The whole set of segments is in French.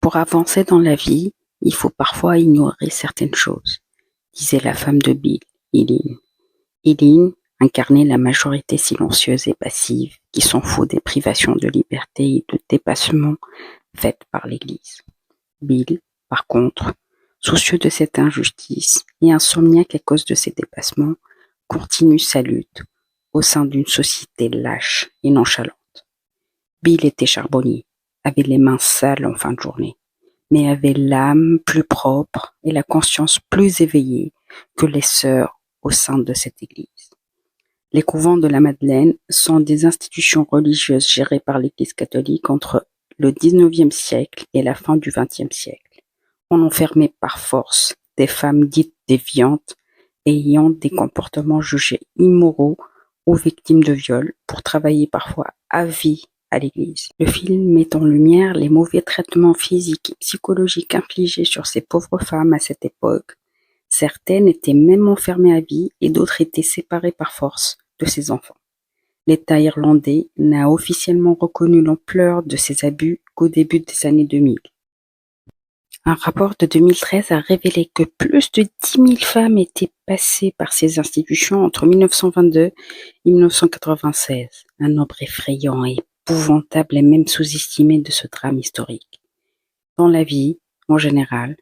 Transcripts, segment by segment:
Pour avancer dans la vie, il faut parfois ignorer certaines choses, disait la femme de Bill, Eileen. Eileen incarnait la majorité silencieuse et passive qui s'en fout des privations de liberté et de dépassement faites par l'Église. Bill, par contre, soucieux de cette injustice et insomniaque à cause de ces dépassements, continue sa lutte au sein d'une société lâche et nonchalante. Bill était charbonnier, avait les mains sales en fin de journée, mais avait l'âme plus propre et la conscience plus éveillée que les sœurs au sein de cette église. Les couvents de la Madeleine sont des institutions religieuses gérées par l'Église catholique entre le XIXe siècle et la fin du XXe siècle. On enfermait par force des femmes dites déviantes ayant des comportements jugés immoraux ou victimes de viols pour travailler parfois à vie à l'église. Le film met en lumière les mauvais traitements physiques et psychologiques infligés sur ces pauvres femmes à cette époque. Certaines étaient même enfermées à vie et d'autres étaient séparées par force de ses enfants. L'État irlandais n'a officiellement reconnu l'ampleur de ces abus qu'au début des années 2000. Un rapport de 2013 a révélé que plus de 10 000 femmes étaient passées par ces institutions entre 1922 et 1996. Un nombre effrayant et épouvantable et même sous-estimé de ce drame historique. Dans la vie, en général,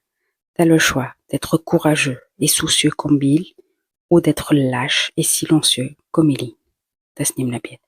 t'as le choix d'être courageux et soucieux comme Bill ou d'être lâche et silencieux comme Ellie. Tasnim Labiet.